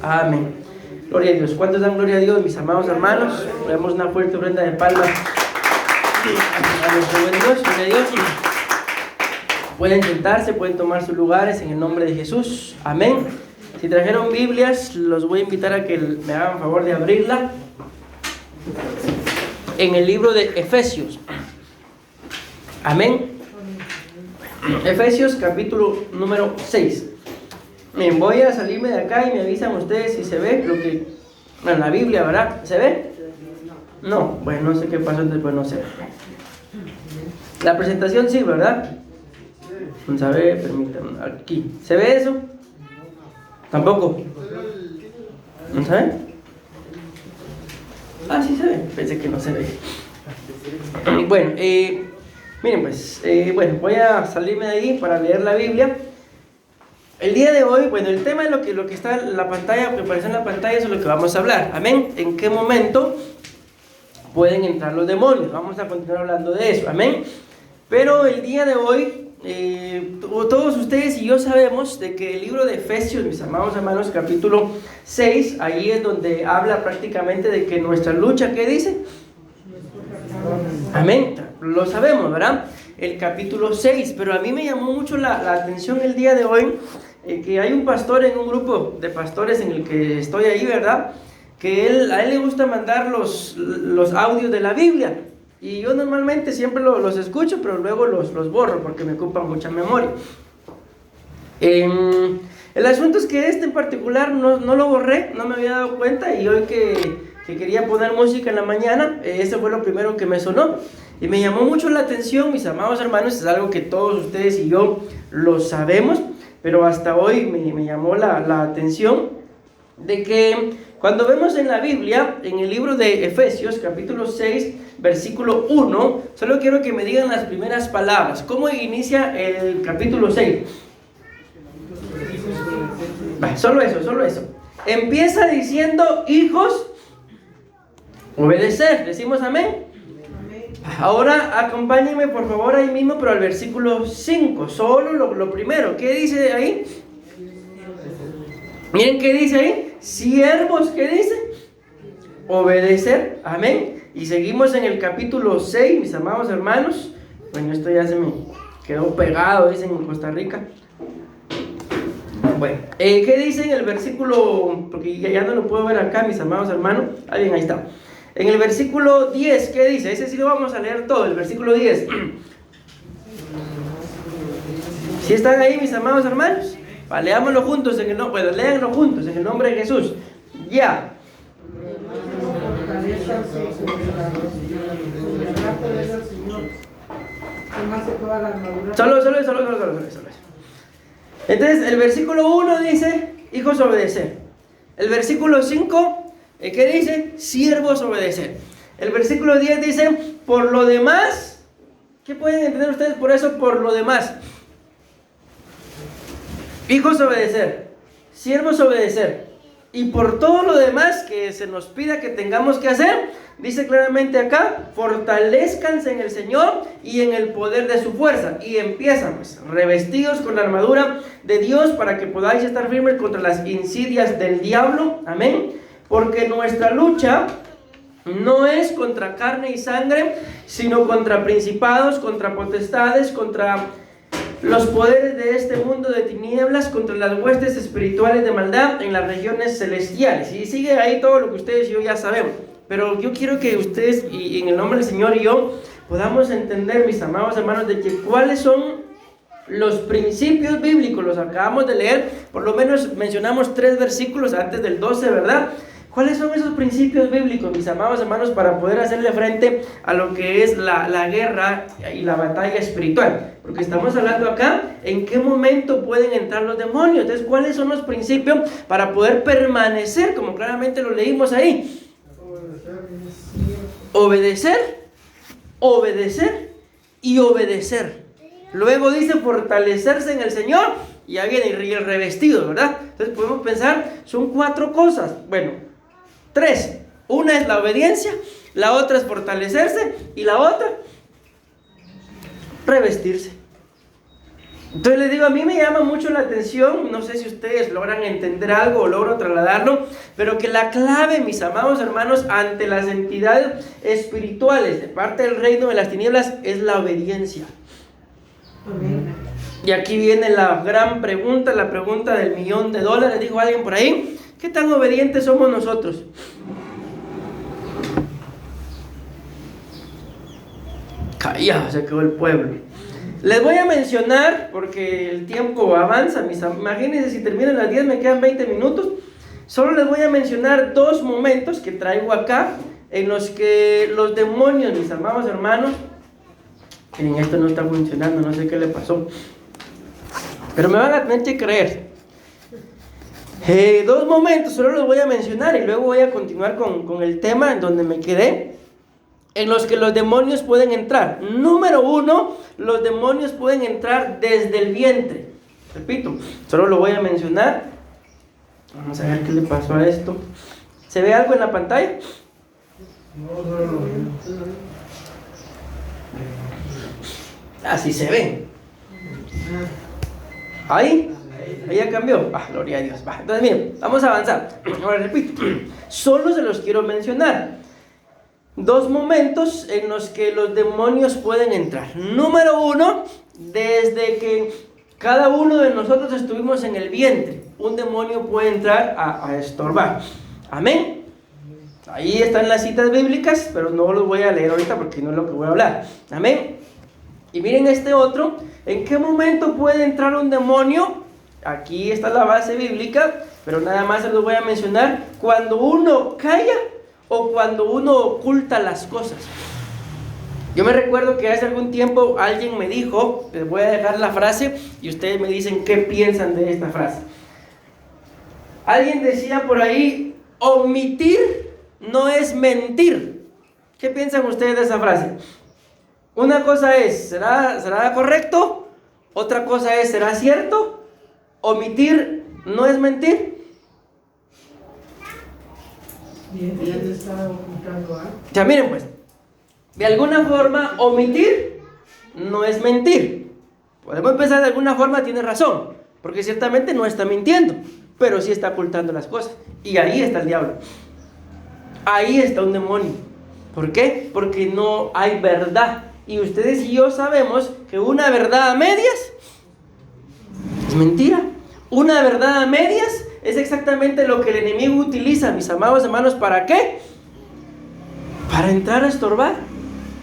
Amén. Gloria a Dios. ¿Cuántos dan gloria a Dios, mis amados hermanos? Le damos una fuerte ofrenda de palmas a nuestro buen Dios. Gloria a Dios. Pueden sentarse, pueden tomar sus lugares en el nombre de Jesús. Amén. Si trajeron Biblias, los voy a invitar a que me hagan favor de abrirla en el libro de Efesios. Amén. Efesios capítulo número 6. Miren, voy a salirme de acá y me avisan ustedes si se ve lo que en la Biblia, ¿verdad? ¿Se ve? No, bueno, no sé qué pasó, entonces pues no se ve. La presentación sí, ¿verdad? Vamos a ver, permítanme, aquí. ¿Se ve eso? ¿Tampoco? ¿No se ve? Ah, sí se ve, pensé que no se ve. Bueno, miren pues, bueno, voy a salirme de ahí para leer la Biblia. El día de hoy, bueno, el tema es lo que está en la pantalla, que aparece en la pantalla, eso es lo que vamos a hablar. Amén. ¿En qué momento pueden entrar los demonios? Vamos a continuar hablando de eso. Amén. Pero el día de hoy, todos ustedes y yo sabemos de que el libro de Efesios, mis amados hermanos, capítulo 6, ahí es donde habla prácticamente de que nuestra lucha, ¿qué dice? Amén. Lo sabemos, ¿verdad? El capítulo 6, pero a mí me llamó mucho la atención el día de hoy que hay un pastor en un grupo de pastores en el que estoy ahí, ¿verdad? Que a él le gusta mandar los audios de la Biblia, y yo normalmente siempre los escucho, pero luego los borro porque me ocupan mucha memoria. El asunto es que en particular no lo borré, no me había dado cuenta, y hoy que quería poner música en la mañana, eso fue lo primero que me sonó. Y me llamó mucho la atención, mis amados hermanos, es algo que todos ustedes y yo lo sabemos, pero hasta hoy me llamó la atención de que cuando vemos en la Biblia, en el libro de Efesios, capítulo 6, versículo 1, solo quiero que me digan las primeras palabras. ¿Cómo inicia el capítulo 6? Solo eso. Empieza diciendo, hijos, obedecer. ¿Decimos amén? Ahora acompáñenme por favor ahí mismo, pero al versículo 5, solo lo primero. ¿Qué dice ahí? Miren qué dice ahí. Siervos, ¿qué dice? Obedecer, amén. Y seguimos en el capítulo 6, mis amados hermanos. Bueno, esto ya se me quedó pegado, dicen en Costa Rica. Bueno, ¿qué dice en el versículo? Porque ya no lo puedo ver acá, mis amados hermanos. Ah, bien, ahí está. En el versículo 10, ¿qué dice? Ese sí lo vamos a leer todo, el versículo 10. ¿Sí están ahí, mis amados hermanos? Leámoslo juntos, léanlo juntos en el nombre de Jesús. Ya. Solo eso. Entonces, el versículo 1 dice, hijos, obedecer. El versículo 5... ¿qué dice? Siervos, obedecer. El versículo 10 dice, por lo demás, ¿qué pueden entender ustedes por eso? Por lo demás. Hijos, obedecer. Siervos, obedecer. Y por todo lo demás que se nos pida que tengamos que hacer, dice claramente acá, fortalezcanse en el Señor y en el poder de su fuerza. Y empiezan, pues, revestidos con la armadura de Dios para que podáis estar firmes contra las insidias del diablo. Amén. Porque nuestra lucha no es contra carne y sangre, sino contra principados, contra potestades, contra los poderes de este mundo de tinieblas, contra las huestes espirituales de maldad en las regiones celestiales. Y sigue ahí todo lo que ustedes y yo ya sabemos. Pero yo quiero que ustedes, y en el nombre del Señor y yo, podamos entender, mis amados hermanos, de que cuáles son los principios bíblicos. Los acabamos de leer, por lo menos mencionamos 3 versículos antes del 12, ¿verdad? ¿Cuáles son esos principios bíblicos, mis amados hermanos, para poder hacerle frente a lo que es la guerra y la batalla espiritual? Porque estamos hablando acá, ¿en qué momento pueden entrar los demonios? Entonces, ¿cuáles son los principios para poder permanecer, como claramente lo leímos ahí? Obedecer y obedecer. Luego dice fortalecerse en el Señor, y ya viene el revestido, ¿verdad? Entonces podemos pensar, son 4 cosas. Bueno, 3. Una es la obediencia, la otra es fortalecerse, y la otra, revestirse. Entonces les digo, a mí me llama mucho la atención, no sé si ustedes logran entender algo o logro trasladarlo, pero que la clave, mis amados hermanos, ante las entidades espirituales de parte del reino de las tinieblas es la obediencia. Amén. Y aquí viene la gran pregunta, la pregunta del $1.000.000, dijo alguien por ahí, ¿qué tan obedientes somos nosotros? Callado se quedó el pueblo. Les voy a mencionar, porque el tiempo avanza, imagínense si terminan las 10, me quedan 20 minutos. Solo les voy a mencionar 2 momentos que traigo acá, en los que los demonios, mis amados hermanos, miren, esto no está funcionando, no sé qué le pasó, pero me van a tener que creer. 2 momentos, solo los voy a mencionar y luego voy a continuar con el tema en donde me quedé, en los que los demonios pueden entrar. Número 1, los demonios pueden entrar desde el vientre. Repito, solo lo voy a mencionar. Vamos a ver qué le pasó a esto. ¿Se ve algo en la pantalla? Así se ve. Ahí ya cambió. Gloria a Dios. Entonces miren, vamos a avanzar. Ahora repito, solo se los quiero mencionar. 2 momentos en los que los demonios pueden entrar. Número 1, desde que cada uno de nosotros estuvimos en el vientre, un demonio puede entrar a estorbar. Amén. Ahí están las citas bíblicas, pero no los voy a leer ahorita porque no es lo que voy a hablar. Amén. Y miren este otro. ¿En qué momento puede entrar un demonio? Aquí está la base bíblica, pero nada más se los voy a mencionar. Cuando uno calla o cuando uno oculta las cosas. Yo me recuerdo que hace algún tiempo alguien me dijo, les voy a dejar la frase y ustedes me dicen qué piensan de esta frase. Alguien decía por ahí, omitir no es mentir. ¿Qué piensan ustedes de esa frase? Una cosa es, ¿será correcto? Otra cosa es, ¿será cierto? Omitir no es mentir. Ya miren pues, de alguna forma omitir no es mentir. Podemos pensar de alguna forma tiene razón, porque ciertamente no está mintiendo, pero sí está ocultando las cosas. Y ahí está el diablo. Ahí está un demonio. ¿Por qué? Porque no hay verdad. Y ustedes y yo sabemos que una verdad a medias es mentira. Una verdad a medias es exactamente lo que el enemigo utiliza, mis amados hermanos. ¿Para qué? Para entrar a estorbar.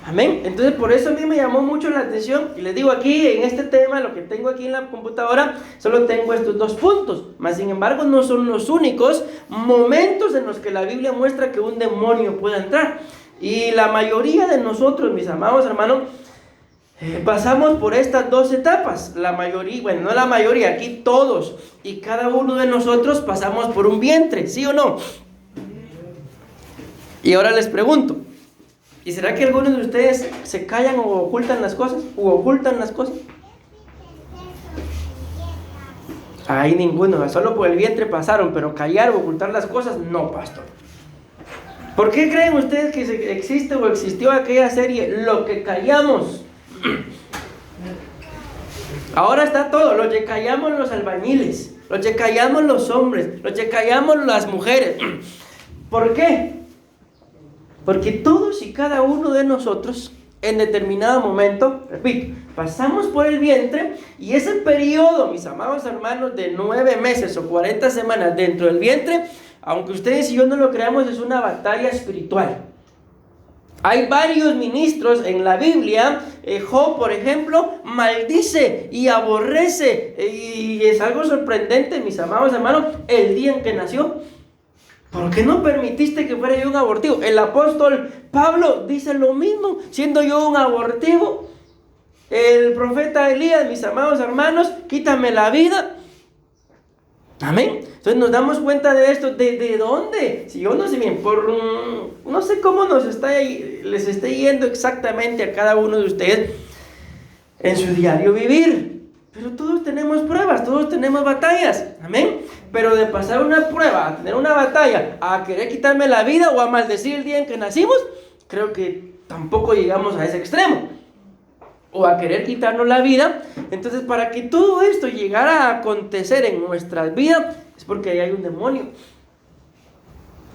Amén. Entonces por eso a mí me llamó mucho la atención. Y les digo aquí en este tema, lo que tengo aquí en la computadora, solo tengo estos 2 puntos. Mas sin embargo no son los únicos momentos en los que la Biblia muestra que un demonio puede entrar. Y la mayoría de nosotros, mis amados hermanos, pasamos por estas 2 etapas. La mayoría, bueno, no la mayoría, aquí todos y cada uno de nosotros pasamos por un vientre, ¿sí o no? Y ahora les pregunto, ¿y será que algunos de ustedes se callan o ocultan las cosas? ¿O ocultan las cosas? Ahí ninguno, solo por el vientre pasaron, pero callar o ocultar las cosas, no, pastor. ¿Por qué creen ustedes que existe o existió aquella serie Lo que callamos? Ahora está todo, lo que callamos los albañiles, lo que callamos los hombres, lo que callamos las mujeres. ¿Por qué? Porque todos y cada uno de nosotros en determinado momento, repito, pasamos por el vientre y ese periodo, mis amados hermanos, de 9 meses o 40 semanas dentro del vientre, aunque ustedes y yo no lo creamos, es una batalla espiritual. Hay varios ministros en la Biblia. Job, por ejemplo, maldice y aborrece, y es algo sorprendente, mis amados hermanos, el día en que nació. ¿Por qué no permitiste que fuera yo un abortivo? El apóstol Pablo dice lo mismo, siendo yo un abortivo. El profeta Elías, mis amados hermanos, quítame la vida. Amén. Entonces nos damos cuenta de esto. ¿De dónde? Si yo no sé bien, no sé cómo les está yendo exactamente a cada uno de ustedes en su diario vivir. Pero todos tenemos pruebas, todos tenemos batallas. Amén. Pero de pasar una prueba a tener una batalla, a querer quitarme la vida o a maldecir el día en que nacimos, creo que tampoco llegamos a ese extremo. o a querer quitarnos la vida. Entonces, para que todo esto llegara a acontecer en nuestras vidas, es porque ahí hay un demonio.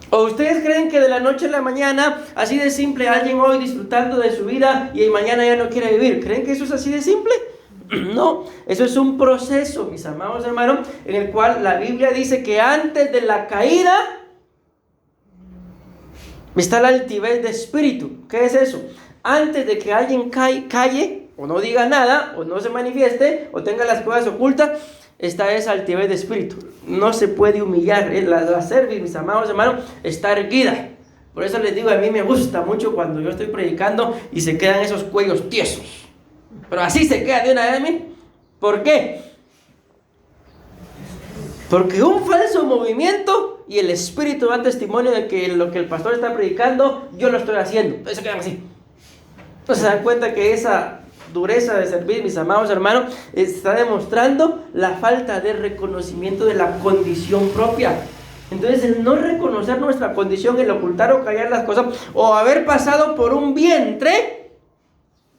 ¿O ustedes creen que de la noche a la mañana, así de simple, alguien hoy disfrutando de su vida y mañana ya no quiere vivir? ¿Creen que eso es así de simple? No, eso es un proceso, mis amados hermanos, en el cual la Biblia dice que antes de la caída está la altivez de espíritu. ¿Qué es eso? Antes de que alguien calle, o no diga nada, o no se manifieste, o tenga las cosas ocultas, está esa altivez de espíritu. No se puede humillar. La cerviz, mis amados hermanos, está erguida. Por eso les digo, a mí me gusta mucho cuando yo estoy predicando y se quedan esos cuellos tiesos. Pero así se queda de una vez a mí. ¿Por qué? Porque un falso movimiento y el espíritu da testimonio de que lo que el pastor está predicando, yo lo estoy haciendo. Entonces se quedan así. Entonces se dan cuenta que esa dureza de servir, mis amados hermanos, está demostrando la falta de reconocimiento de la condición propia. Entonces el no reconocer nuestra condición, el ocultar o callar las cosas, o haber pasado por un vientre,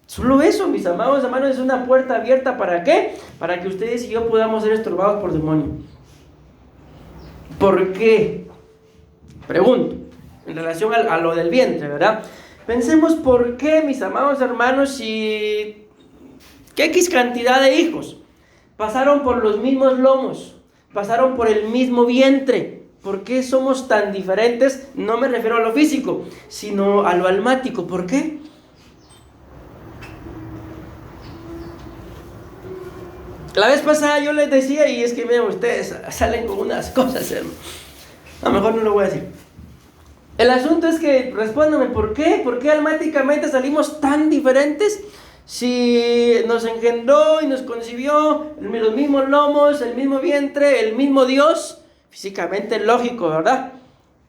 solo eso, mis amados hermanos, es una puerta abierta. ¿Para qué? Para que ustedes y yo podamos ser estorbados por demonios. ¿Por qué? Pregunto, en relación a lo del vientre, ¿verdad? Pensemos por qué, mis amados hermanos, si que X cantidad de hijos pasaron por los mismos lomos, pasaron por el mismo vientre. ¿Por qué somos tan diferentes? No me refiero a lo físico, sino a lo almático. ¿Por qué? La vez pasada yo les decía, y es que miren, ustedes salen con unas cosas, a lo mejor no lo voy a decir. El asunto es que, respóndame, ¿por qué? ¿Por qué almáticamente salimos tan diferentes? Si nos engendró y nos concibió los mismos lomos, el mismo vientre, el mismo Dios, físicamente lógico, ¿verdad?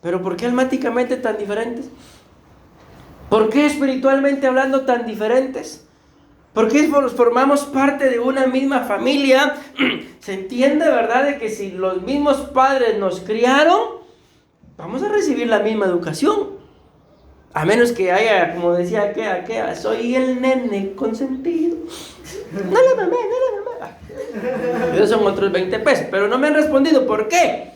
Pero ¿por qué almáticamente tan diferentes? ¿Por qué espiritualmente hablando tan diferentes? ¿Por qué formamos parte de una misma familia? Se entiende, ¿verdad?, de que si los mismos padres nos criaron, vamos a recibir la misma educación. A menos que haya, como decía aquella, soy el nene consentido. No la mamá, no la mamá. Esos son otros 20 pesos, pero no me han respondido. ¿Por qué?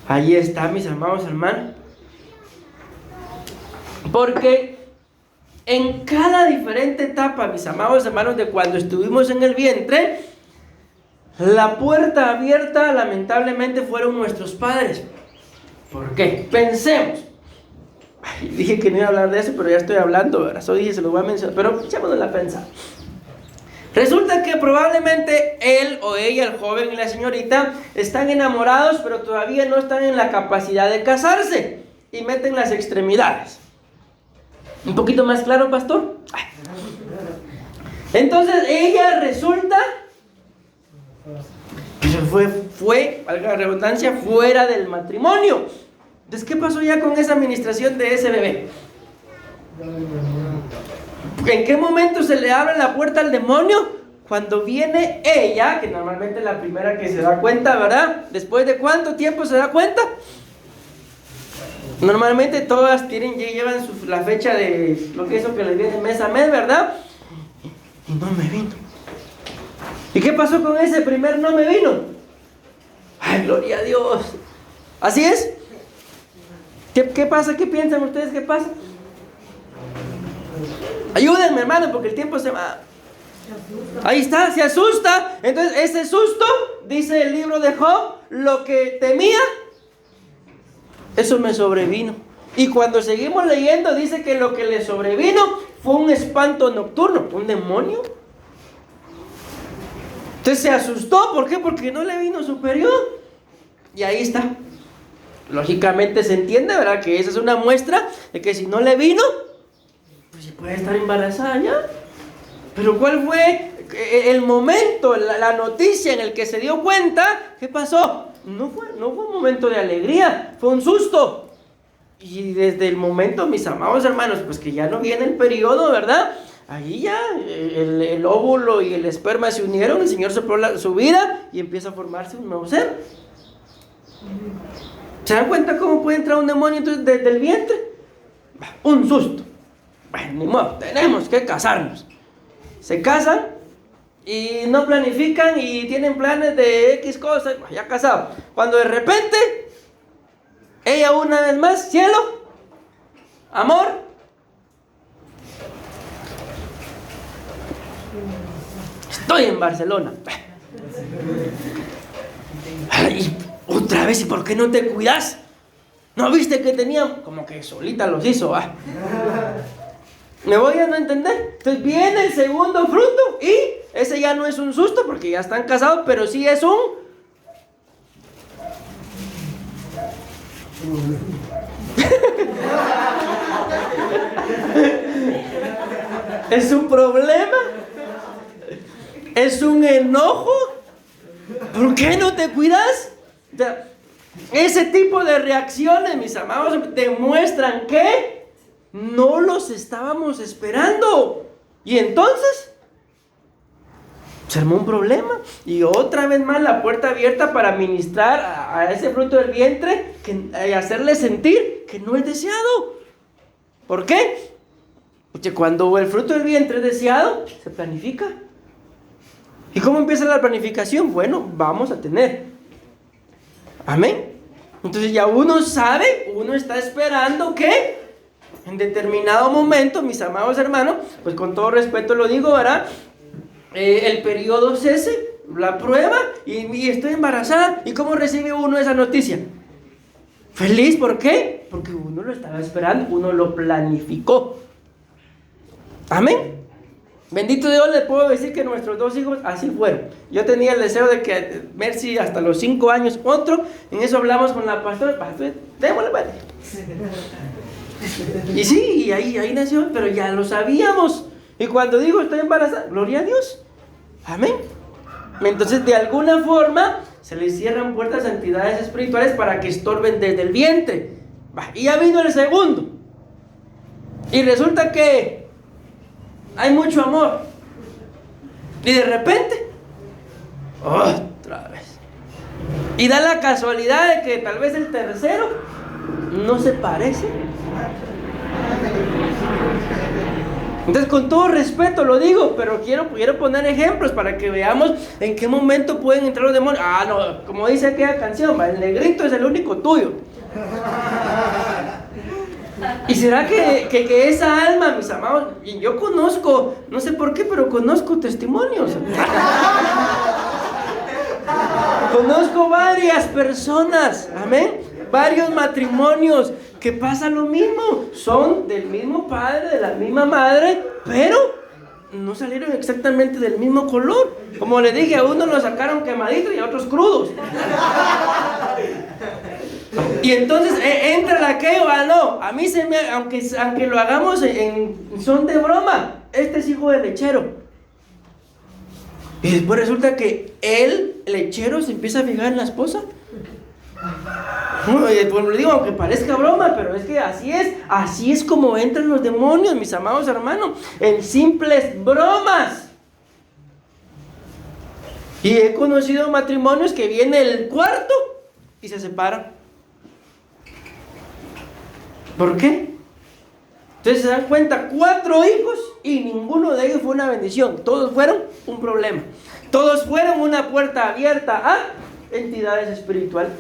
Ahí está, mis amados hermanos. Porque en cada diferente etapa, mis amados hermanos, de cuando estuvimos en el vientre, la puerta abierta lamentablemente fueron nuestros padres. ¿Por qué? Pensemos. Dije que no iba a hablar de eso, pero ya estoy hablando, ¿verdad? Eso dije, se lo voy a mencionar, pero echémonos la pensar. Resulta que probablemente él o ella, el joven y la señorita, están enamorados, pero todavía no están en la capacidad de casarse y meten las extremidades. ¿Un poquito más claro, pastor? Entonces ella resulta que fue, valga la redundancia, fuera del matrimonio. Entonces, ¿qué pasó ya con esa administración de ese bebé? ¿En qué momento se le abre la puerta al demonio? Cuando viene ella, que normalmente es la primera que se da cuenta, ¿verdad? ¿Después de cuánto tiempo se da cuenta? Normalmente todas llevan la fecha de lo que es lo que les viene mes a mes, ¿verdad? Y no me vino. ¿Y qué pasó con ese primer no me vino? ¡Ay, gloria a Dios! ¿Así es? ¿Qué pasa? ¿Qué piensan ustedes? ¿Qué pasa? Ayúdenme, hermano, porque el tiempo se va. Ahí está, se asusta. Entonces, ese susto, dice el libro de Job, lo que temía, eso me sobrevino. Y cuando seguimos leyendo, dice que lo que le sobrevino fue un espanto nocturno, un demonio. Entonces se asustó, ¿por qué? Porque no le vino superior. Y ahí está. Lógicamente se entiende, ¿verdad?, que esa es una muestra de que si no le vino, pues se puede estar embarazada ya. Pero ¿cuál fue el momento, la noticia en el que se dio cuenta? ¿Qué pasó? No fue un momento de alegría, fue un susto. Y desde el momento, mis amados hermanos, pues que ya no viene el periodo, ¿verdad? Ahí ya el óvulo y el esperma se unieron, el Señor sopló su vida y empieza a formarse un nuevo ser. ¿Se dan cuenta cómo puede entrar un demonio entonces desde el vientre? Un susto. Bueno, ni modo, tenemos que casarnos. Se casan y no planifican y tienen planes de X cosas, ya casados. Cuando de repente, ella una vez más, cielo, amor, estoy en Barcelona. Ay, otra vez, ¿y por qué no te cuidas? ¿No viste que tenía? Como que solita los hizo, ¿va? ¿Me voy a no entender? Entonces viene el segundo fruto y ese ya no es un susto porque ya están casados, pero sí es un... es un problema, es un enojo. ¿Por qué no te cuidas? O sea, ese tipo de reacciones, mis amados, demuestran que no los estábamos esperando. Y entonces se armó un problema. Y otra vez más la puerta abierta para ministrar a ese fruto del vientre y hacerle sentir que no es deseado. ¿Por qué? Porque cuando el fruto del vientre es deseado, se planifica. ¿Y cómo empieza la planificación? Bueno, vamos a tener. Amén. Entonces ya uno sabe, uno está esperando que en determinado momento, mis amados hermanos, pues con todo respeto lo digo, ¿verdad? El periodo cese, la prueba, y estoy embarazada. ¿Y cómo recibe uno esa noticia? Feliz, ¿por qué? Porque uno lo estaba esperando, uno lo planificó. Amén. Bendito Dios, le puedo decir que nuestros dos hijos así fueron. Yo tenía el deseo de que Mercy hasta los 5 años, otro. En eso hablamos con la pastora. Pastor, démosle, vale. Y sí, y ahí nació, pero ya lo sabíamos. Y cuando digo estoy embarazada, gloria a Dios. Amén. Entonces, de alguna forma, se le cierran puertas a entidades espirituales para que estorben desde el vientre. Y ya vino el segundo. Y resulta que hay mucho amor. Y de repente, otra vez. Y da la casualidad de que tal vez el tercero no se parece. Entonces, con todo respeto lo digo, pero quiero poner ejemplos para que veamos en qué momento pueden entrar los demonios. No, como dice aquella canción, el negrito es el único tuyo. ¿Y será que esa alma, mis amados, y yo conozco, no sé por qué, pero conozco testimonios? Conozco varias personas, amén, varios matrimonios que pasa lo mismo, son del mismo padre, de la misma madre, pero no salieron exactamente del mismo color. Como les dije, a unos lo sacaron quemaditos y a otros crudos. Y entonces entra aquello, no, a mí aunque lo hagamos en son de broma, este es hijo del lechero. Y después resulta que el lechero se empieza a fijar en la esposa. Pues le digo, aunque parezca broma, pero es que así es como entran los demonios, mis amados hermanos, en simples bromas. Y he conocido matrimonios que viene el cuarto y se separan. ¿Por qué? Entonces se dan cuenta, 4 hijos y ninguno de ellos fue una bendición. Todos fueron un problema. Todos fueron una puerta abierta a entidades espirituales.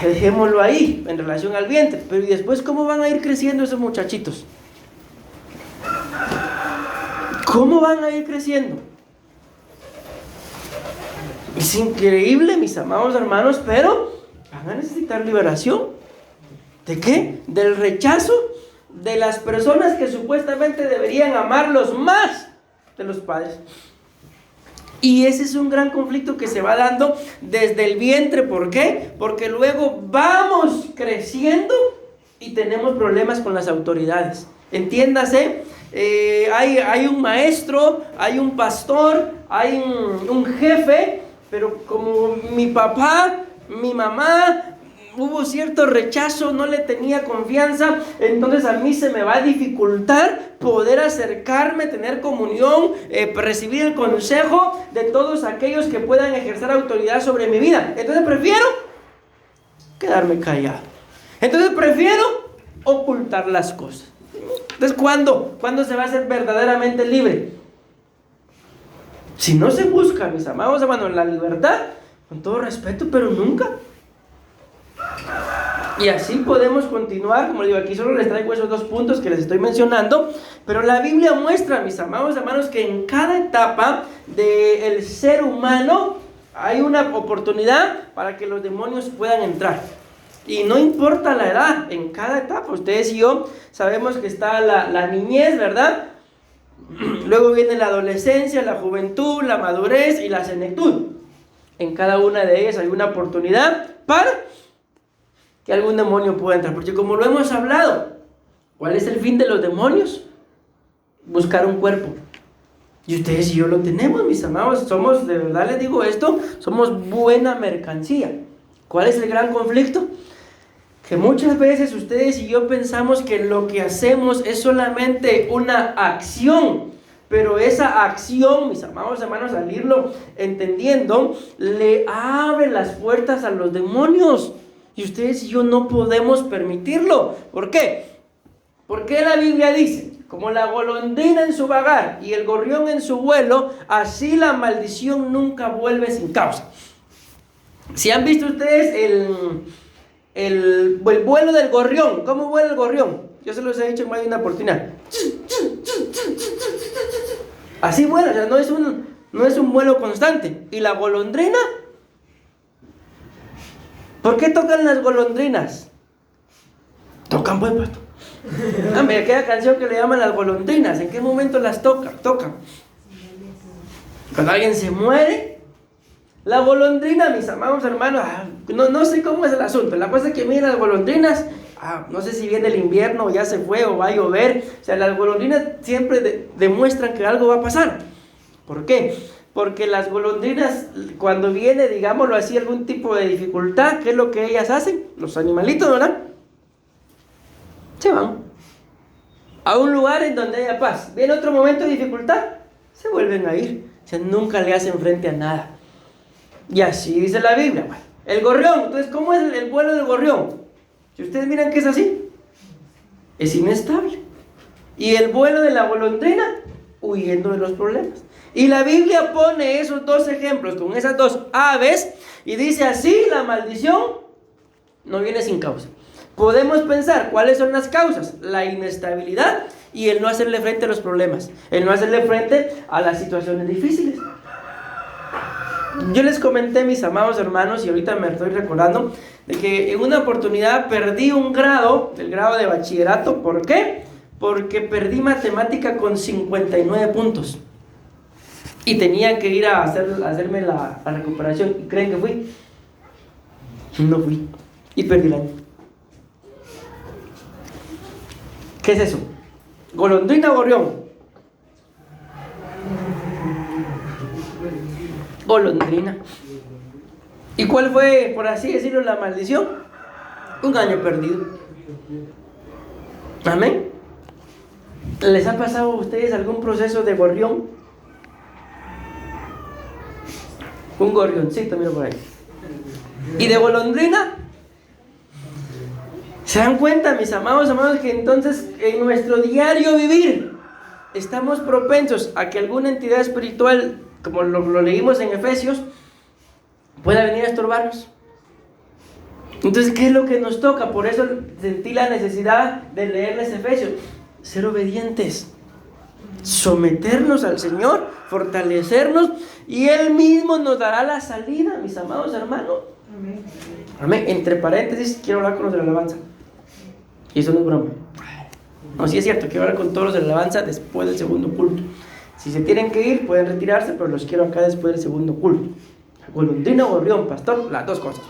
Dejémoslo ahí en relación al vientre. Pero ¿y después cómo van a ir creciendo esos muchachitos? ¿Cómo van a ir creciendo? Es increíble, mis amados hermanos, pero van a necesitar liberación. ¿De qué? Del rechazo de las personas que supuestamente deberían amarlos más de los padres. Y ese es un gran conflicto que se va dando desde el vientre. ¿Por qué? Porque luego vamos creciendo y tenemos problemas con las autoridades. Entiéndase, hay un maestro, hay un pastor, hay un jefe, pero como mi papá, mi mamá, hubo cierto rechazo, no le tenía confianza, entonces a mí se me va a dificultar poder acercarme, tener comunión, recibir el consejo de todos aquellos que puedan ejercer autoridad sobre mi vida. Entonces prefiero quedarme callado. Entonces prefiero ocultar las cosas. Entonces, ¿cuándo? ¿Cuándo se va a ser verdaderamente libre? Si no se busca, mis amados hermanos, la libertad, con todo respeto, pero nunca. Y así podemos continuar, como digo, aquí solo les traigo esos 2 puntos que les estoy mencionando, pero la Biblia muestra, mis amados hermanos, que en cada etapa del ser humano hay una oportunidad para que los demonios puedan entrar. Y no importa la edad, en cada etapa, ustedes y yo sabemos que está la niñez, ¿verdad? Luego viene la adolescencia, la juventud, la madurez y la senectud. En cada una de ellas hay una oportunidad para que algún demonio pueda entrar. Porque como lo hemos hablado, ¿cuál es el fin de los demonios? Buscar un cuerpo. Y ustedes y yo lo tenemos, mis amados. Somos, de verdad les digo esto, somos buena mercancía. ¿Cuál es el gran conflicto? Que muchas veces ustedes y yo pensamos que lo que hacemos es solamente una acción, pero esa acción, mis amados hermanos, al irlo entendiendo, le abre las puertas a los demonios. Y ustedes y yo no podemos permitirlo. ¿Por qué? Porque la Biblia dice, como la golondrina en su vagar y el gorrión en su vuelo, así la maldición nunca vuelve sin causa. Si han visto ustedes el vuelo del gorrión, ¿cómo vuela el gorrión? Yo se los he dicho en más de una oportunidad. Así vuela, o sea, no es un vuelo constante. ¿Y la golondrina? ¿Por qué tocan las golondrinas? Tocan buen pato. Mira, aquella canción que le llaman las golondrinas, ¿en qué momento las tocan? Cuando alguien se muere. La golondrina, mis amados hermanos, no sé cómo es el asunto. La cosa es que miren las golondrinas, no sé si viene el invierno o ya se fue o va a llover. O sea, las golondrinas siempre demuestran que algo va a pasar. ¿Por qué? Porque las golondrinas, cuando viene, digámoslo así, algún tipo de dificultad, ¿qué es lo que ellas hacen? Los animalitos, ¿verdad? Se van a un lugar en donde haya paz. Viene otro momento de dificultad, se vuelven a ir. O sea, nunca le hacen frente a nada. Y así dice la Biblia. El gorrión, entonces, ¿cómo es el vuelo del gorrión? Si ustedes miran que es así, es inestable. Y el vuelo de la golondrina, huyendo de los problemas. Y la Biblia pone esos 2 ejemplos con esas 2 aves y dice así, la maldición no viene sin causa. Podemos pensar cuáles son las causas: la inestabilidad y el no hacerle frente a los problemas, el no hacerle frente a las situaciones difíciles. Yo les comenté, mis amados hermanos, y ahorita me estoy recordando de que en una oportunidad perdí un grado, el grado de bachillerato. ¿Por qué? Porque perdí matemática con 59 puntos. Y tenía que ir a hacerme la recuperación. ¿Y creen que fui? No fui. Y perdí el año. ¿Qué es eso? ¿Golondrina o gorrión? Golondrina. ¿Y cuál fue, por así decirlo, la maldición? Un año perdido. Amén. ¿Les ha pasado a ustedes algún proceso de gorrión? Un gorrioncito, mira por ahí. ¿Y de golondrina? ¿Se dan cuenta, mis amados hermanos, que entonces en nuestro diario vivir estamos propensos a que alguna entidad espiritual, como lo leímos en Efesios, pueda venir a estorbarnos? Entonces, ¿qué es lo que nos toca? Por eso sentí la necesidad de leerles Efesios. Ser obedientes, someternos al Señor, fortalecernos, y Él mismo nos dará la salida, mis amados hermanos. Amén. Amén. Entre paréntesis, quiero hablar con los de la alabanza. Y eso no es broma. No, sí es cierto, quiero hablar con todos los de la alabanza después del segundo culto. Si se tienen que ir, pueden retirarse, pero los quiero acá después del segundo culto. Golondrina o gorrión, pastor, las 2 cosas.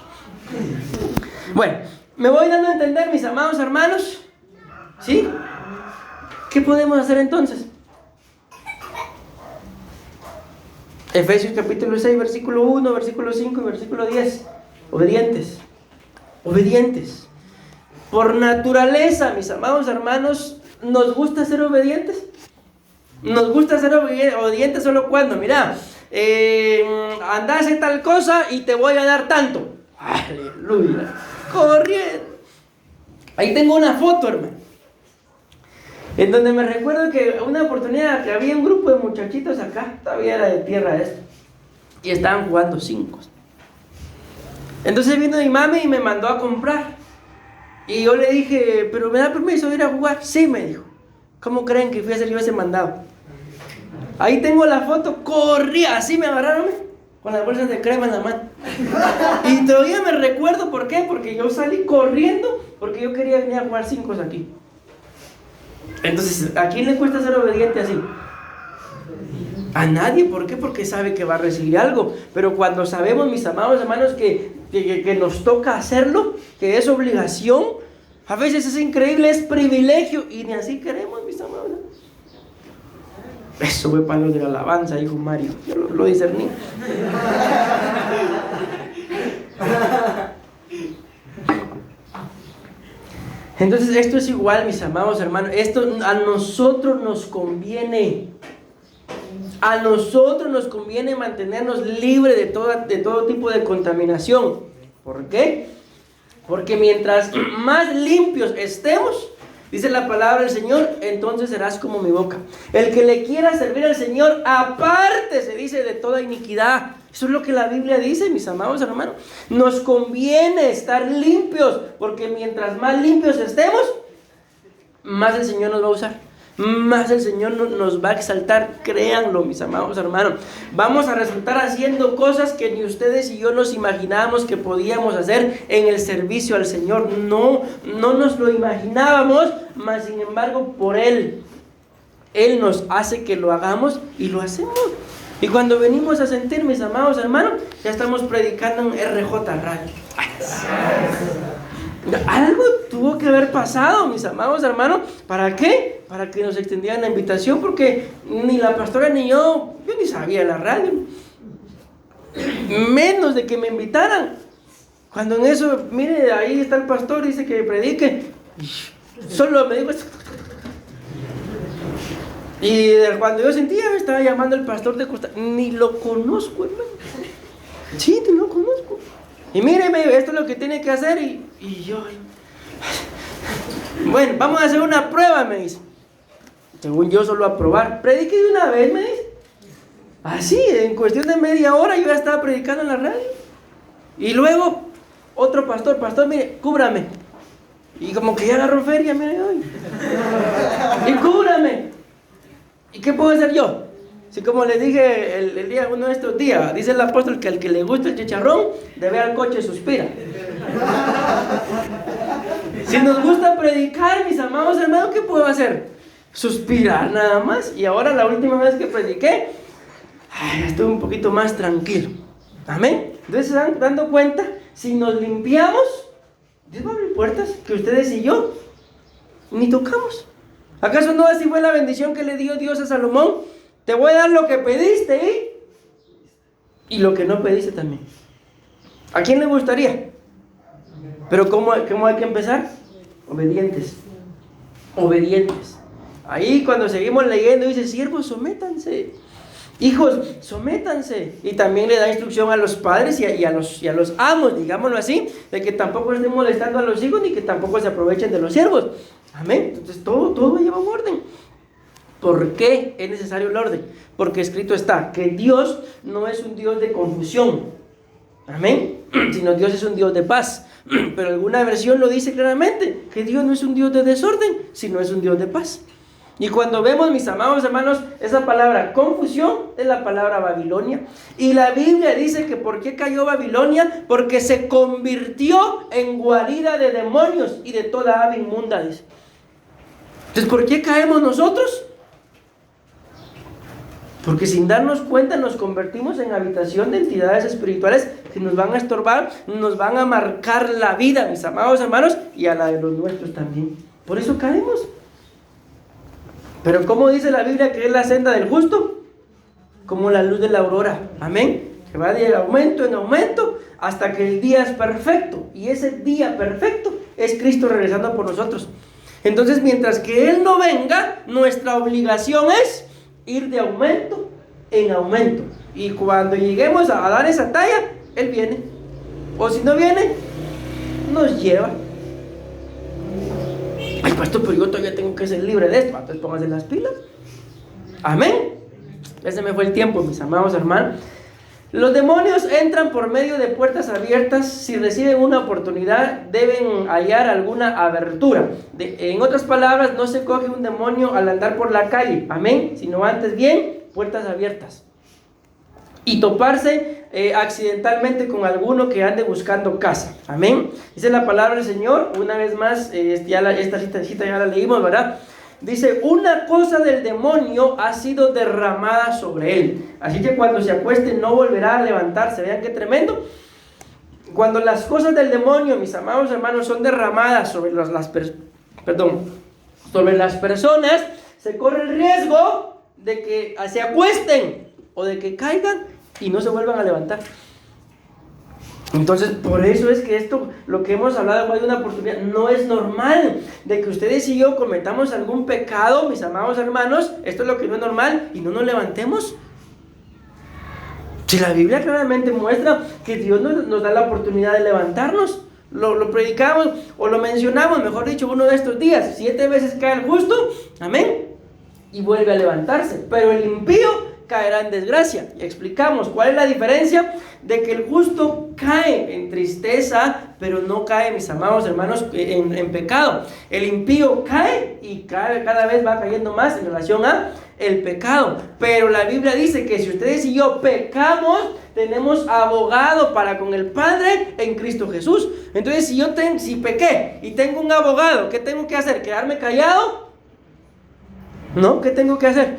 Bueno, me voy dando a entender, mis amados hermanos. ¿Sí? ¿Qué podemos hacer entonces? Efesios capítulo 6, versículo 1, versículo 5 y versículo 10. Obedientes. Obedientes. Por naturaleza, mis amados hermanos, ¿nos gusta ser obedientes? Nos gusta ser obedientes solo cuando, mira, anda a hacer tal cosa y te voy a dar tanto. Aleluya. Corriendo. Ahí tengo una foto, hermano. En donde me recuerdo que una oportunidad que había un grupo de muchachitos acá, todavía era de tierra esto, y estaban jugando 5. Entonces vino mi mami y me mandó a comprar. Y yo le dije, ¿pero me da permiso de ir a jugar? Sí, me dijo. ¿Cómo creen que fui a hacer yo ese mandado? Ahí tengo la foto, corría, así me agarraron con las bolsas de crema en la mano. Y todavía me recuerdo, ¿por qué? Porque yo salí corriendo, porque yo quería venir a jugar 5 aquí. Entonces, ¿a quién le cuesta ser obediente así? A nadie. ¿Por qué? Porque sabe que va a recibir algo. Pero cuando sabemos, mis amados hermanos, que nos toca hacerlo, que es obligación, a veces es increíble, es privilegio, y ni así queremos, mis amados. Eso fue para los de la alabanza, dijo Mario. Yo lo discerní. Entonces esto es igual, mis amados hermanos. Esto a nosotros nos conviene. A nosotros nos conviene mantenernos libres de todo tipo de contaminación. ¿Por qué? Porque mientras más limpios estemos, dice la palabra del Señor, entonces serás como mi boca. El que le quiera servir al Señor, aparte se dice de toda iniquidad. Eso es lo que la Biblia dice, mis amados hermanos. Nos conviene estar limpios, porque mientras más limpios estemos, más el Señor nos va a usar. Más el Señor nos va a exaltar, créanlo, mis amados hermanos. Vamos a resultar haciendo cosas que ni ustedes y yo nos imaginábamos que podíamos hacer en el servicio al Señor. No nos lo imaginábamos, mas sin embargo por Él nos hace que lo hagamos y lo hacemos. Y cuando venimos a sentir, mis amados hermanos, ya estamos predicando en RJ Radio. Algo tuvo que haber pasado, mis amados hermanos. ¿Para qué? Para que nos extendieran la invitación, porque ni la pastora ni yo ni sabía de la radio, menos de que me invitaran. Cuando en eso, mire, ahí está el pastor, dice que predique, solo me dijo esto. Y cuando yo sentía, me estaba llamando el pastor de Costa, ni lo conozco, hermano. Sí, ni lo conozco. Y míreme, esto es lo que tiene que hacer. Y yo, bueno, vamos a hacer una prueba, me dice. Según yo, solo a probar. Predique de una vez, me dice. Así, en cuestión de media hora yo ya estaba predicando en la radio. Y luego, otro pastor, mire, cúbrame. Y como que ya agarró feria, mire, hoy. Y cúbrame. ¿Y qué puedo hacer yo? Si como les dije el día, uno de estos días, dice el apóstol que al que le gusta el chicharrón, de ver al coche suspira. Si nos gusta predicar, mis amados hermanos, ¿qué puedo hacer? Suspirar nada más. Y ahora la última vez que prediqué, estuve un poquito más tranquilo. Amén. Entonces se dan dando cuenta, si nos limpiamos, Dios va a abrir puertas que ustedes y yo ni tocamos. ¿Acaso no así fue la bendición que le dio Dios a Salomón? Te voy a dar lo que pediste y lo que no pediste también. ¿A quién le gustaría? Pero ¿cómo hay que empezar? Obedientes. Obedientes. Ahí cuando seguimos leyendo dice, siervos, sométanse. Hijos, sométanse. Y también le da instrucción a los padres y a los amos, digámoslo así, de que tampoco estén molestando a los hijos ni que tampoco se aprovechen de los siervos. Amén. Entonces todo lleva un orden. ¿Por qué es necesario el orden? Porque escrito está que Dios no es un Dios de confusión. Amén. Sino Dios es un Dios de paz. Pero alguna versión lo dice claramente, que Dios no es un Dios de desorden, sino es un Dios de paz. Y cuando vemos, mis amados hermanos, esa palabra confusión es la palabra Babilonia. Y la Biblia dice que ¿por qué cayó Babilonia? Porque se convirtió en guarida de demonios y de toda ave inmunda. Dice. Entonces, ¿por qué caemos nosotros? Porque sin darnos cuenta nos convertimos en habitación de entidades espirituales que nos van a estorbar, nos van a marcar la vida, mis amados hermanos, y a la de los nuestros también. Por eso caemos. Pero ¿cómo dice la Biblia que es la senda del justo? Como la luz de la aurora. Amén. Que va de aumento en aumento hasta que el día es perfecto. Y ese día perfecto es Cristo regresando por nosotros. Entonces, mientras que Él no venga, nuestra obligación es ir de aumento en aumento. Y cuando lleguemos a dar esa talla, Él viene. O si no viene, nos lleva. Ay, pastor, pero yo todavía tengo que ser libre de esto. Entonces póngase las pilas. Amén. Ese me fue el tiempo, mis amados hermanos. Los demonios entran por medio de puertas abiertas. Si reciben una oportunidad, deben hallar alguna abertura. En otras palabras, no se coge un demonio al andar por la calle, amén, sino antes bien, puertas abiertas. Y toparse accidentalmente con alguno que ande buscando casa, amén. Dice la palabra del Señor, una vez más, esta cita ya la leímos, ¿verdad? Dice, una cosa del demonio ha sido derramada sobre él. Así que cuando se acueste no volverá a levantarse. Vean qué tremendo. Cuando las cosas del demonio, mis amados hermanos, son derramadas sobre sobre las personas, se corre el riesgo de que se acuesten o de que caigan y no se vuelvan a levantar. Entonces, por eso es que esto, lo que hemos hablado más de una oportunidad, no es normal de que ustedes y yo cometamos algún pecado, mis amados hermanos. Esto es lo que no es normal y no nos levantemos. Si la Biblia claramente muestra que Dios nos da la oportunidad de levantarnos, lo predicamos o lo mencionamos, mejor dicho, uno de estos días. 7 veces cae el justo, amén, y vuelve a levantarse, pero el impío caerá en desgracia. Y explicamos cuál es la diferencia de que el justo cae en tristeza, pero no cae, mis amados hermanos, en pecado. El impío cae y cada vez va cayendo más en relación a el pecado. Pero la Biblia dice que si ustedes y yo pecamos, tenemos abogado para con el Padre en Cristo Jesús. Entonces, si pequé y tengo un abogado, ¿qué tengo que hacer? ¿Quedarme callado? ¿No? ¿Qué tengo que hacer?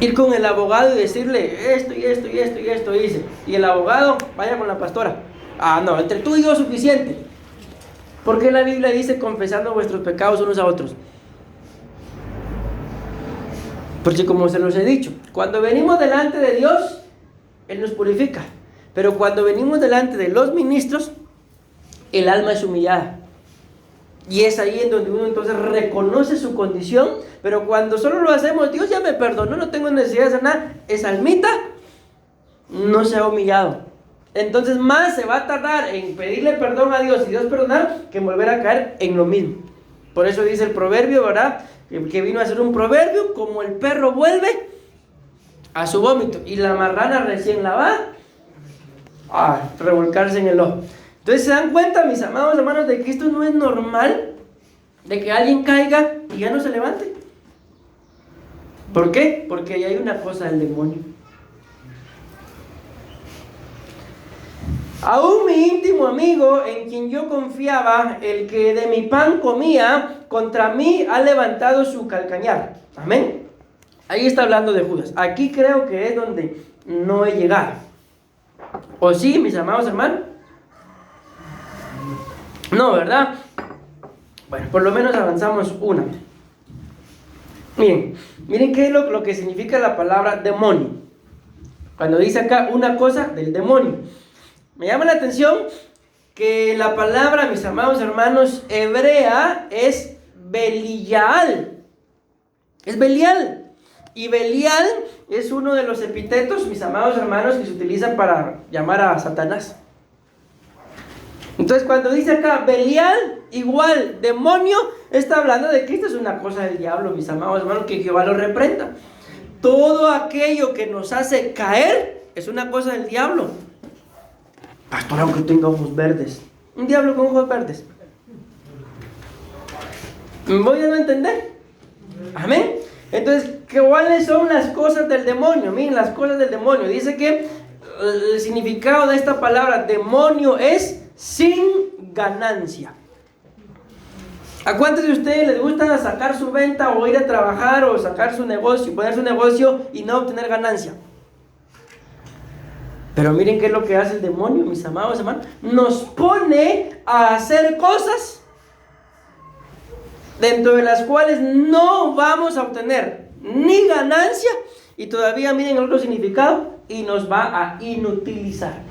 Ir con el abogado y decirle esto y esto y esto y esto hice. Y el abogado vaya con la pastora. Ah, no, entre tú y yo es suficiente. ¿Por qué la Biblia dice confesando vuestros pecados unos a otros? Porque como se los he dicho, cuando venimos delante de Dios, Él nos purifica. Pero cuando venimos delante de los ministros, el alma es humillada. Y es ahí en donde uno entonces reconoce su condición. Pero cuando solo lo hacemos, Dios ya me perdonó, no tengo necesidad de hacer nada, esa almita no se ha humillado. Entonces más se va a tardar en pedirle perdón a Dios y Dios perdonar que en volver a caer en lo mismo. Por eso dice el proverbio, ¿verdad? Que vino a ser un proverbio, como el perro vuelve a su vómito y la marrana recién lavada a revolcarse en el lodo. Entonces se dan cuenta, mis amados hermanos, de que esto no es normal, de que alguien caiga y ya no se levante. ¿Por qué? Porque ahí hay una cosa del demonio. Aún mi íntimo amigo, en quien yo confiaba, el que de mi pan comía, contra mí ha levantado su calcañar. Amén. Ahí está hablando de Judas. Aquí creo que es donde no he llegado. ¿O sí, mis amados hermanos? No, ¿verdad? Bueno, por lo menos avanzamos una. Miren qué es lo que significa la palabra demonio. Cuando dice acá una cosa del demonio. Me llama la atención que la palabra, mis amados hermanos, hebrea es Belial. Es Belial. Y Belial es uno de los epítetos, mis amados hermanos, que se utilizan para llamar a Satanás. Entonces cuando dice acá Belial igual demonio, está hablando de que esta es una cosa del diablo, mis amados hermanos, que Jehová lo reprenda. Todo aquello que nos hace caer es una cosa del diablo. Pastor, aunque tenga ojos verdes, un diablo con ojos verdes. ¿Me voy a entender? Amén. Entonces, ¿cuáles son las cosas del demonio? Miren, las cosas del demonio. Dice que el significado de esta palabra demonio es sin ganancia. ¿A cuántos de ustedes les gusta sacar su venta o ir a trabajar o sacar su negocio, poner su negocio y no obtener ganancia? Pero miren qué es lo que hace el demonio, mis amados hermanos. Nos pone a hacer cosas dentro de las cuales no vamos a obtener ni ganancia, y todavía miren el otro significado, y nos va a inutilizar.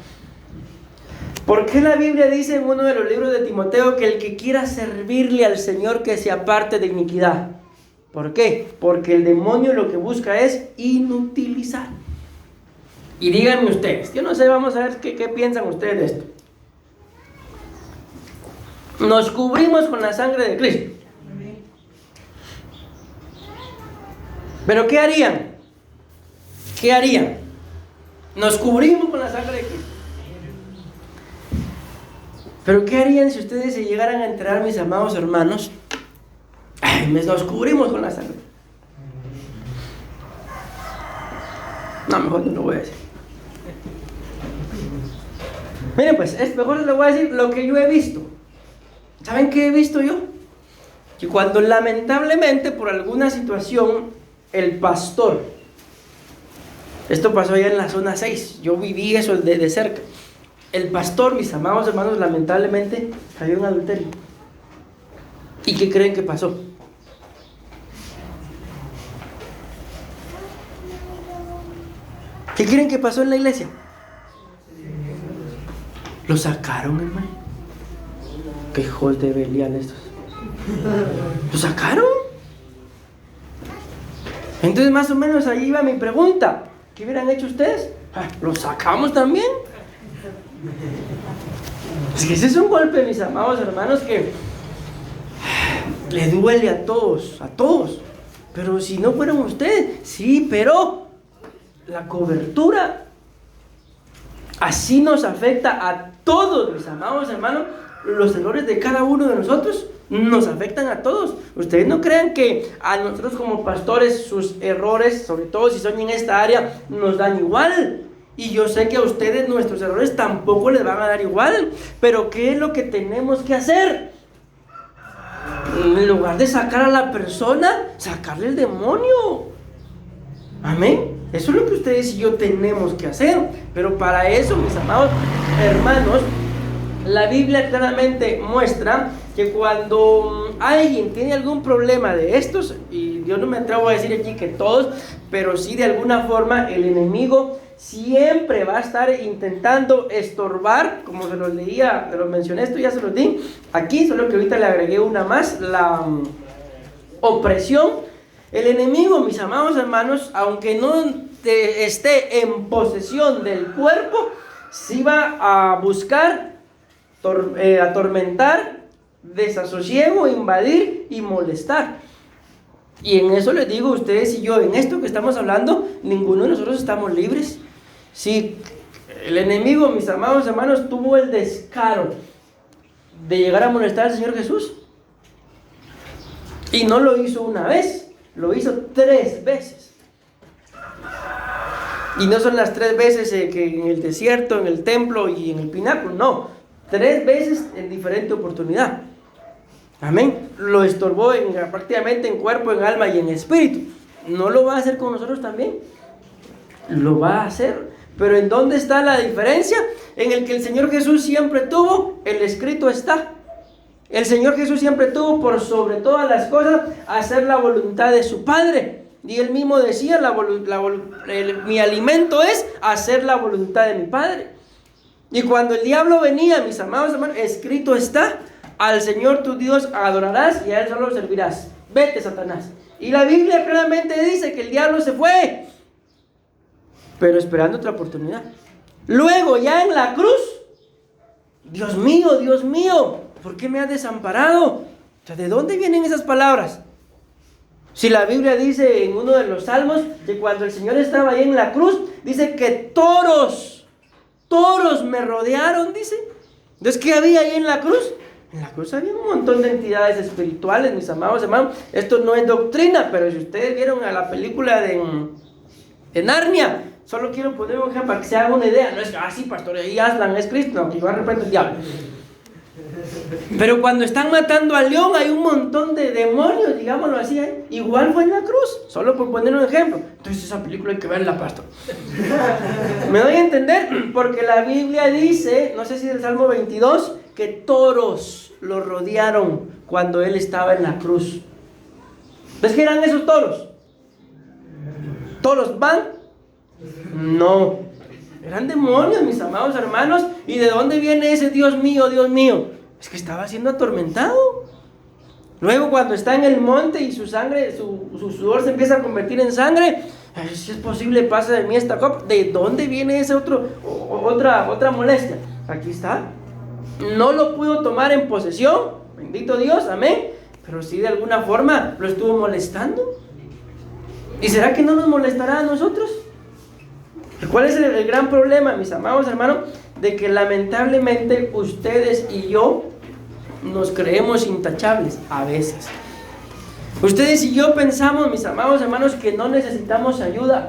¿Por qué la Biblia dice en uno de los libros de Timoteo que el que quiera servirle al Señor que se aparte de iniquidad? ¿Por qué? Porque el demonio lo que busca es inutilizar. Y díganme ustedes, yo no sé, vamos a ver qué piensan ustedes de esto. Nos cubrimos con la sangre de Cristo. Pero ¿qué harían? ¿Qué harían? Nos cubrimos con la sangre de Cristo. Pero ¿qué harían si ustedes se llegaran a enterar, mis amados hermanos? Nos cubrimos con la sangre. No, mejor no lo voy a decir. Miren, pues, mejor les voy a decir lo que yo he visto. ¿Saben qué he visto yo? Que cuando lamentablemente por alguna situación el pastor, esto pasó allá en la zona 6, yo viví eso de cerca, el pastor, mis amados hermanos, lamentablemente cayó en adulterio. ¿Y qué creen que pasó? ¿Qué creen que pasó en la iglesia? Lo sacaron, hermano. Qué hijos de Belial estos. ¿Lo sacaron? Entonces más o menos ahí iba mi pregunta. ¿Qué hubieran hecho ustedes? ¿Lo sacamos también? Es que ese es un golpe, mis amados hermanos, que le duele a todos, a todos. Pero si no fueron ustedes, sí, pero la cobertura así nos afecta a todos, mis amados hermanos. Los errores de cada uno de nosotros nos afectan a todos. Ustedes no crean que a nosotros como pastores sus errores, sobre todo si son en esta área, nos dan igual. Y yo sé que a ustedes nuestros errores tampoco les van a dar igual. Pero ¿qué es lo que tenemos que hacer? En lugar de sacar a la persona, sacarle el demonio. Amén. Eso es lo que ustedes y yo tenemos que hacer. Pero para eso, mis amados hermanos, la Biblia claramente muestra que cuando alguien tiene algún problema de estos, y yo no me atrevo a decir aquí que todos, pero sí de alguna forma el enemigo siempre va a estar intentando estorbar, como se los leía, se los mencioné, esto ya se los di aquí, solo que ahorita le agregué una más, la opresión. El enemigo, mis amados hermanos, aunque no esté en posesión del cuerpo, sí va a buscar atormentar, desasosiego, invadir y molestar. Y en eso les digo a ustedes y yo, en esto que estamos hablando, ninguno de nosotros estamos libres. Si el enemigo, mis amados hermanos, tuvo el descaro de llegar a molestar al Señor Jesús, y no lo hizo una vez, lo hizo 3 veces. Y no son las 3 veces que en el desierto, en el templo y en el pináculo, no, 3 veces en diferente oportunidad. Amén. Lo estorbó prácticamente en cuerpo, en alma y en espíritu. ¿No lo va a hacer con nosotros también? Lo va a hacer. Pero ¿en dónde está la diferencia? En el que el Señor Jesús siempre tuvo, el escrito está. El Señor Jesús siempre tuvo por sobre todas las cosas hacer la voluntad de su Padre. Y Él mismo decía, mi alimento es hacer la voluntad de mi Padre. Y cuando el diablo venía, mis amados hermanos, escrito está, al Señor tu Dios adorarás y a Él solo servirás. Vete, Satanás. Y la Biblia claramente dice que el diablo se fue, pero esperando otra oportunidad. Luego ya en la cruz, Dios mío, ¿por qué me has desamparado? O sea, ¿de dónde vienen esas palabras? Si la Biblia dice en uno de los salmos que cuando el Señor estaba ahí en la cruz, dice que toros me rodearon, dice. Entonces, ¿qué había ahí en la cruz? En la cruz había un montón de entidades espirituales, mis amados hermanos. Esto no es doctrina, pero si ustedes vieron a la película de Narnia, solo quiero poner un ejemplo para que se haga una idea. No es que, sí, pastor, ahí Aslan es Cristo, no, que yo arrepiento el diablo. Pero cuando están matando al león hay un montón de demonios, digámoslo así, ¿eh? Igual fue en la cruz, solo por poner un ejemplo. Entonces esa película hay que verla, pastor. ¿Me doy a entender? Porque la Biblia dice, no sé si del Salmo 22, que toros lo rodearon cuando él estaba en la cruz. ¿Ves qué eran esos toros? ¿Toros van? No, eran demonios, mis amados hermanos. ¿Y de dónde viene ese Dios mío, Dios mío? Es que estaba siendo atormentado. Luego cuando está en el monte y su sangre, su sudor se empieza a convertir en sangre, si es posible, pasa de mí esta copa. ¿De dónde viene esa otra molestia? Aquí está. no lo pudo tomar en posesión, bendito Dios, amén, pero sí de alguna forma lo estuvo molestando. ¿Y será que no nos molestará a nosotros? ¿Cuál es el gran problema, mis amados hermanos? De que lamentablemente ustedes y yo nos creemos intachables a veces. Ustedes y yo pensamos, mis amados hermanos, que no necesitamos ayuda.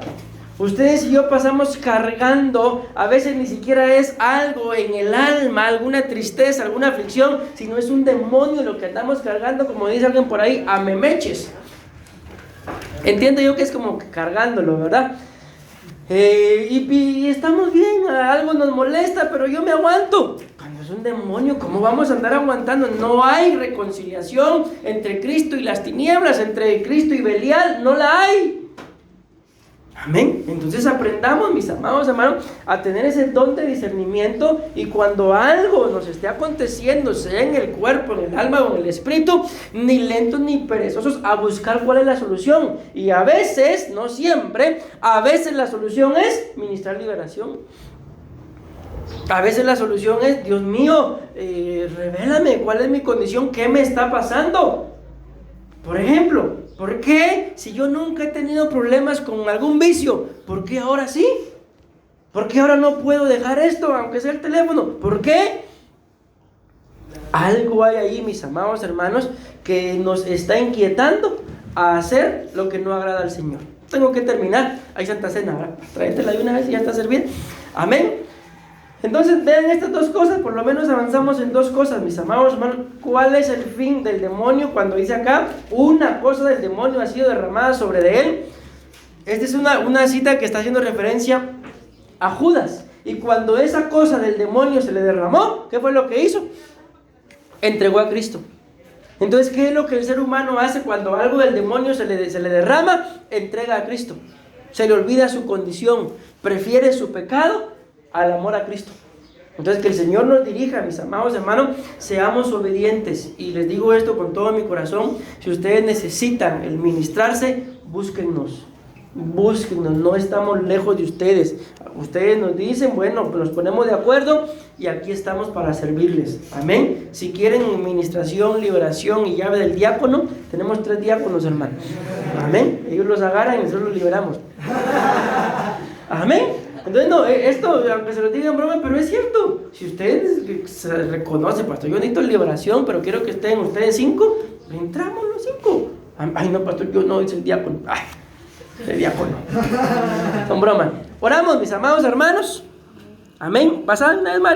Ustedes y yo pasamos cargando, a veces ni siquiera es algo en el alma, alguna tristeza, alguna aflicción, sino es un demonio lo que andamos cargando, como dice alguien por ahí, a memeches. Entiendo yo que es como cargándolo, ¿verdad? Y estamos bien, algo nos molesta, pero yo me aguanto. Cuando es un demonio, ¿cómo vamos a andar aguantando? No hay reconciliación entre Cristo y las tinieblas, entre Cristo y Belial, no la hay. Amén. Entonces aprendamos, mis amados hermanos, a tener ese don de discernimiento, y cuando algo nos esté aconteciendo, sea en el cuerpo, en el alma o en el espíritu, ni lentos ni perezosos a buscar cuál es la solución. Y a veces, no siempre, a veces la solución es ministrar liberación. A veces la solución es: Dios mío, revélame cuál es mi condición, qué me está pasando. Por ejemplo, ¿por qué si yo nunca he tenido problemas con algún vicio, por qué ahora sí? ¿Por qué ahora no puedo dejar esto, aunque sea el teléfono? ¿Por qué? Algo hay ahí, mis amados hermanos, que nos está inquietando a hacer lo que no agrada al Señor. Tengo que terminar. Hay Santa Cena, ¿verdad? Tráetela de una vez y ya está servida. Amén. Entonces vean estas dos cosas, por lo menos avanzamos en dos cosas, mis amados hermanos. ¿Cuál es el fin del demonio? Cuando dice acá, una cosa del demonio ha sido derramada sobre de él. Esta es una cita que está haciendo referencia a Judas. Y cuando esa cosa del demonio se le derramó, ¿qué fue lo que hizo? Entregó a Cristo. Entonces, ¿qué es lo que el ser humano hace cuando algo del demonio se le derrama? Entrega a Cristo. Se le olvida su condición, prefiere su pecado al amor a Cristo. Entonces, que el Señor nos dirija, mis amados hermanos, seamos obedientes. Y les digo esto con todo mi corazón: si ustedes necesitan el ministrarse, búsquennos, no estamos lejos de ustedes. Ustedes nos dicen, bueno, pues nos ponemos de acuerdo y aquí estamos para servirles. Amén. Si quieren administración, liberación y llave del diácono, tenemos 3 diáconos, hermanos. Amén. Ellos los agarran y nosotros los liberamos. Amén. Entonces, no, esto, aunque se lo digan broma, pero es cierto. Si ustedes se reconocen, pastor, yo necesito liberación, pero quiero que estén ustedes 5, entramos los 5. Ay, no, pastor, yo no, es el diácono. Ay, el diácono. Son bromas. Oramos, mis amados hermanos. Amén. Pasad una vez más.